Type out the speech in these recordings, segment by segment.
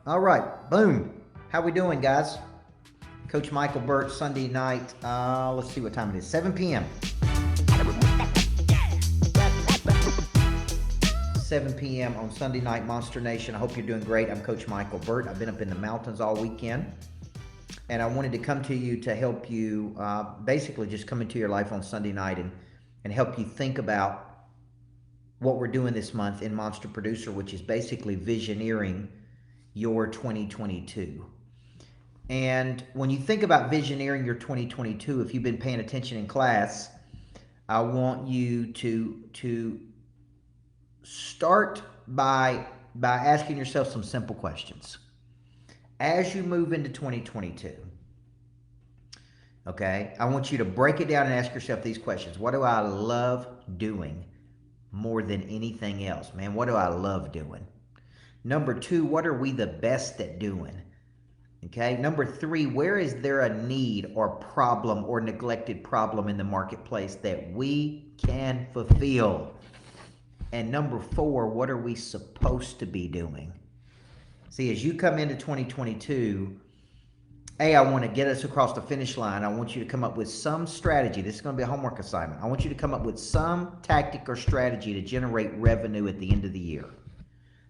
All right, boom. How we doing, guys? Coach Michael Burt, Sunday night. Let's see what time it is. 7 p.m. 7 p.m. on Sunday night, Monster Nation. I hope you're doing great. I'm Coach Michael Burt. I've been up in the mountains all weekend, and I wanted to come to you to help you basically just come into your life on Sunday night and help you think about what we're doing this month in Monster Producer, which is basically visioneering your 2022. And when you think about visioneering your 2022, if you've been paying attention in class, I want you to start by asking yourself some simple questions. As you move into 2022, okay, I want you to break it down and ask yourself these questions. What do I love doing more than anything else? Man, what do I love doing? Number two, what are we the best at doing? Okay. Number three, where is there a need or problem or neglected problem in the marketplace that we can fulfill? And number four, what are we supposed to be doing? See, as you come into 2022, I want to get us across the finish line. I want you to come up with some strategy. This is going to be a homework assignment. I want you to come up with some tactic or strategy to generate revenue at the end of the year.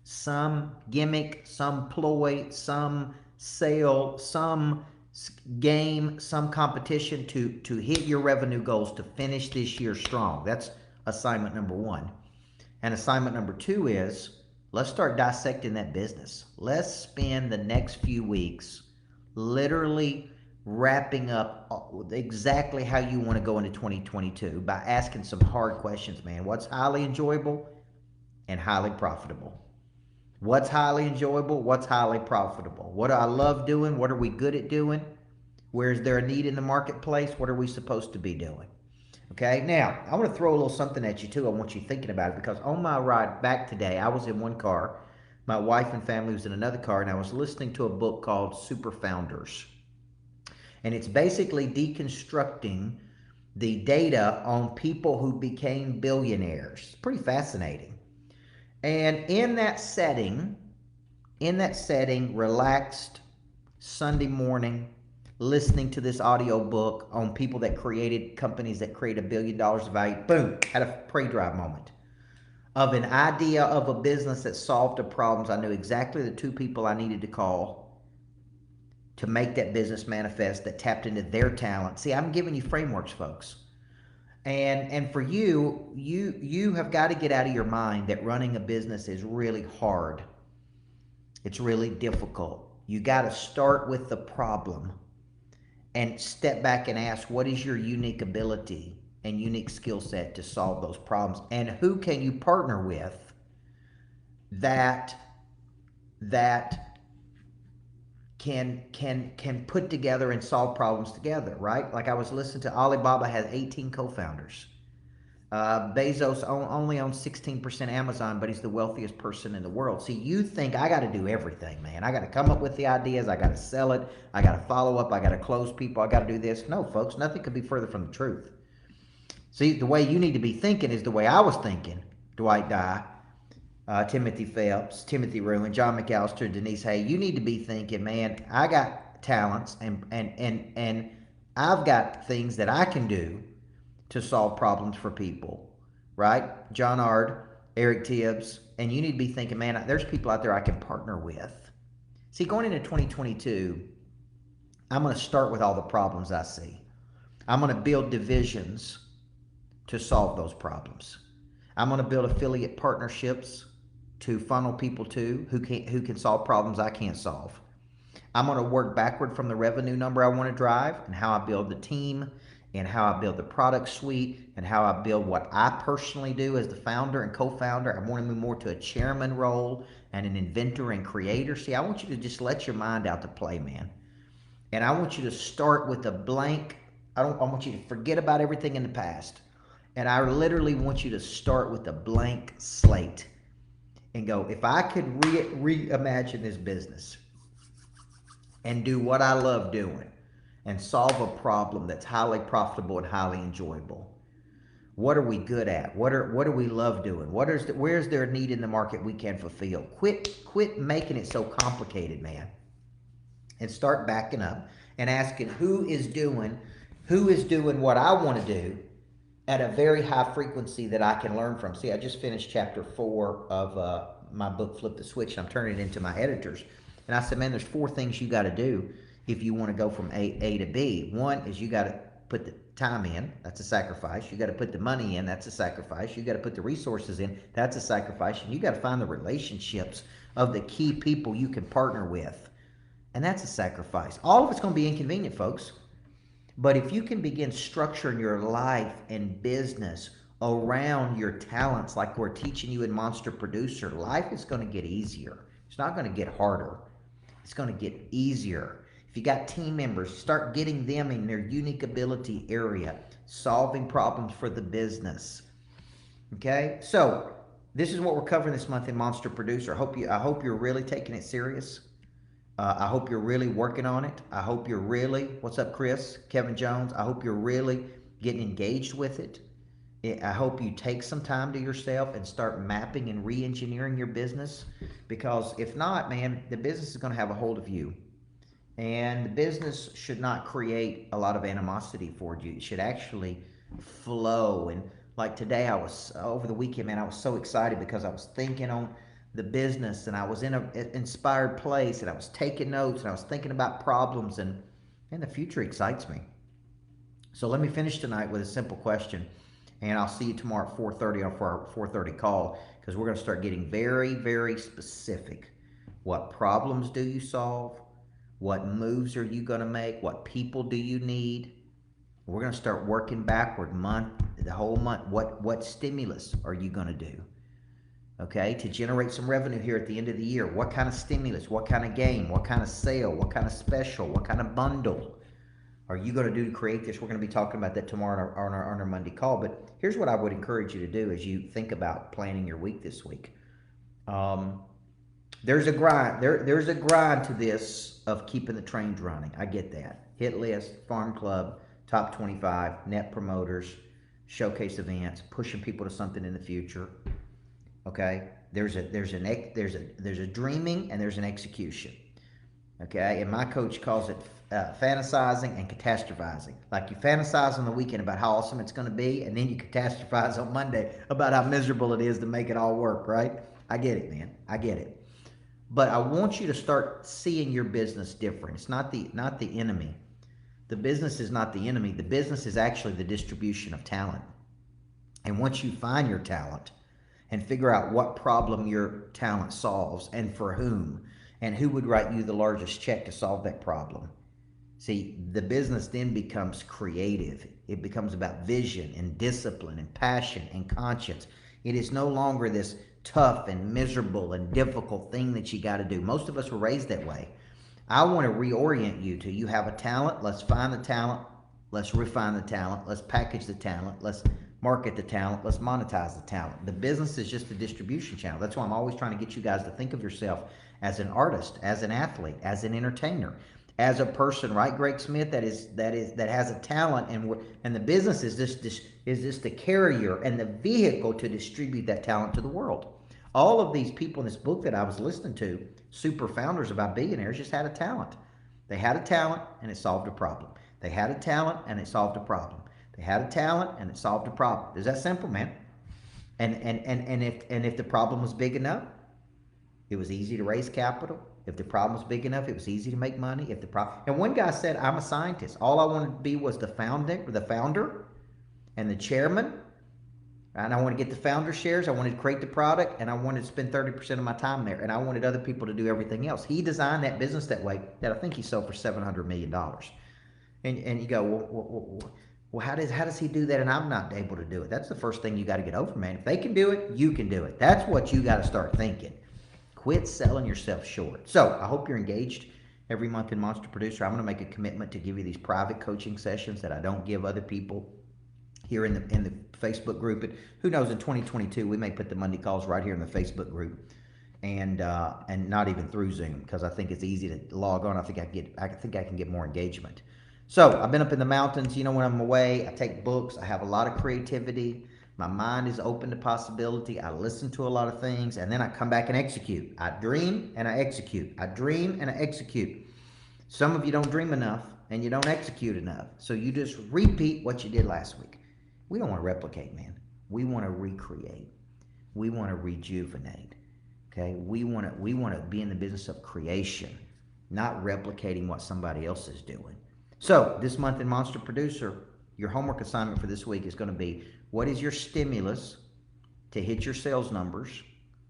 Some gimmick, some ploy, some sale, some game, some competition to hit your revenue goals to finish this year strong. That's assignment number one. And assignment number two is, let's start dissecting that business. Let's spend the next few weeks literally wrapping up exactly how you want to go into 2022 by asking some hard questions, man. What's highly enjoyable and highly profitable? What's highly enjoyable? What's highly profitable? What do I love doing? What are we good at doing? Where is there a need in the marketplace? What are we supposed to be doing? Okay, now I want to throw a little something at you too. I want you thinking about it, because on my ride back today, I was in one car. My wife and family was in another car, and I was listening to a book called Super Founders. And it's basically deconstructing the data on people who became billionaires. Pretty fascinating. And in that setting, relaxed Sunday morning, listening to this audio book on people that created companies that create $1 billion of value, boom, had a pre-drive moment of an idea of a business that solved the problems. I knew exactly the two people I needed to call to make that business manifest, that tapped into their talent. See, I'm giving you frameworks, folks. And for you have got to get out of your mind that running a business is really hard. It's really difficult. You got to start with the problem and step back and ask, what is your unique ability and unique skill set to solve those problems? And who can you partner with that can put together and solve problems together, right? Like I was listening to Alibaba has 18 co-founders. Bezos only owns 16% Amazon, but he's the wealthiest person in the world. See, you think I got to do everything, man. I got to come up with the ideas. I got to sell it. I got to follow up. I got to close people. I got to do this. No, folks, nothing could be further from the truth. See, the way you need to be thinking is the way I was thinking. Dwight Dye, Timothy Phelps, Timothy Ruin, John McAllister, Denise Hay. You need to be thinking, man, I got talents and I've got things that I can do to solve problems for people, right? John Ard, Eric Tibbs, and you need to be thinking, man, there's people out there I can partner with. See, going into 2022, I'm going to start with all the problems I see. I'm going to build divisions to solve those problems. I'm going to build affiliate partnerships to funnel people to who can solve problems I can't solve. I'm going to work backward from the revenue number I want to drive, and how I build the team, and how I build the product suite, and how I build what I personally do as the founder and co-founder. I want to move more to a chairman role and an inventor and creator. See, I want you to just let your mind out to play, man. And I want you to start with a blank. I want you to forget about everything in the past. And I literally want you to start with a blank slate and go, if I could reimagine this business and do what I love doing and solve a problem that's highly profitable and highly enjoyable, What are we good at? What do we love doing? Where's there a need in the market we can fulfill? Quit making it so complicated, man. And start backing up and asking who is doing what I want to do at a very high frequency that I can learn from. See, I just finished chapter 4 of my book, Flip the Switch, and I'm turning it into my editors. And I said, man, there's 4 things you got to do if you want to go from A to B. One is you got to put the time in. That's a sacrifice. You got to put the money in. That's a sacrifice. You got to put the resources in. That's a sacrifice. And you got to find the relationships of the key people you can partner with. And that's a sacrifice. All of it's going to be inconvenient, folks. But if you can begin structuring your life and business around your talents like we're teaching you in Monster Producer, life is going to get easier. It's not going to get harder. It's going to get easier. If you got team members, start getting them in their unique ability area, solving problems for the business. Okay? So, this is what we're covering this month in Monster Producer. I hope you're really taking it serious. I hope you're really working on it. I hope you're really, what's up, Chris? Kevin Jones. I hope you're really getting engaged with it. I hope you take some time to yourself and start mapping and re-engineering your business, because if not, man, the business is going to have a hold of you. And the business should not create a lot of animosity for you. It should actually flow. And like today, over the weekend, man, I was so excited because I was thinking on the business and I was in an inspired place and I was taking notes and I was thinking about problems, and the future excites me. So let me finish tonight with a simple question, and I'll see you tomorrow at 4:30 for our 4:30 call, because we're going to start getting very, very specific. What problems do you solve? What moves are you going to make? What people do you need? We're going to start working backward the whole month. What stimulus are you going to do? Okay, to generate some revenue here at the end of the year. What kind of stimulus, what kind of game, what kind of sale, what kind of special, what kind of bundle are you going to do to create this? We're going to be talking about that tomorrow on our Monday call. But here's what I would encourage you to do as you think about planning your week this week. There's a grind. There's a grind to this of keeping the trains running. I get that. Hit list, farm club, top 25, net promoters, showcase events, pushing people to something in the future. Okay, there's a dreaming and there's an execution. Okay, and my coach calls it fantasizing and catastrophizing. Like, you fantasize on the weekend about how awesome it's going to be, and then you catastrophize on Monday about how miserable it is to make it all work. Right? I get it, man. I get it. But I want you to start seeing your business different. It's not the enemy. The business is not the enemy. The business is actually the distribution of talent. And once you find your talent and figure out what problem your talent solves and for whom, and who would write you the largest check to solve that problem. See, the business then becomes creative. It becomes about vision and discipline and passion and conscience. It is no longer this tough and miserable and difficult thing that you got to do. Most of us were raised that way. I want to reorient you to, you have a talent, let's find the talent, let's refine the talent, let's package the talent, let's market the talent, let's monetize the talent. The business is just a distribution channel. That's why I'm always trying to get you guys to think of yourself as an artist, as an athlete, as an entertainer, as a person, right, Greg Smith, that has a talent, and the business is just the carrier and the vehicle to distribute that talent to the world. All of these people in this book that I was listening to, super founders about billionaires, just had a talent. They had a talent and it solved a problem. They had a talent and it solved a problem. They had a talent and it solved a problem. It's that simple, man. And if the problem was big enough, it was easy to raise capital. If the problem was big enough, it was easy to make money. And one guy said, I'm a scientist. All I wanted to be was the founder and the chairman. And I wanted to get the founder shares. I wanted to create the product, and I wanted to spend 30% of my time there. And I wanted other people to do everything else. He designed that business that way, that I think he sold for $700 million. And you go, well, how does he do that and I'm not able to do it? That's the first thing you got to get over, man. If they can do it, you can do it. That's what you got to start thinking. Quit selling yourself short. So I hope you're engaged every month in Monster Producer. I'm going to make a commitment to give you these private coaching sessions that I don't give other people here in the Facebook group. And who knows, in 2022 we may put the Monday calls right here in the Facebook group, and not even through Zoom, because I think it's easy to log on. I think I can get more engagement. So I've been up in the mountains. When I'm away, I take books. I have a lot of creativity. My mind is open to possibility. I listen to a lot of things, and then I come back and execute. I dream and I execute. I dream and I execute. Some of you don't dream enough and you don't execute enough. So you just repeat what you did last week. We don't want to replicate, man. We want to recreate. We want to rejuvenate. Okay? We want to be in the business of creation, not replicating what somebody else is doing. So this month in Monster Producer, your homework assignment for this week is going to be, what is your stimulus to hit your sales numbers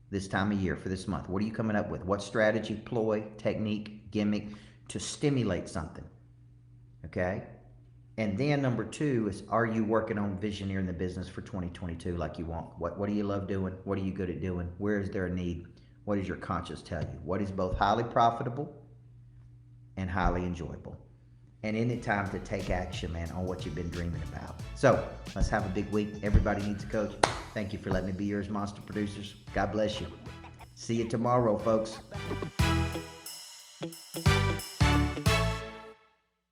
this time of year for this month? What are you coming up with? What strategy, ploy, technique, gimmick to stimulate something? Okay? And then number 2 is, are you working on visioneering the business for 2022 like you want? What do you love doing? What are you good at doing? Where is there a need? What does your conscience tell you? What is both highly profitable and highly enjoyable? And isn't it time to take action, man, on what you've been dreaming about? So let's have a big week. Everybody needs a coach. Thank you for letting me be yours, Monster Producers. God bless you. See you tomorrow, folks.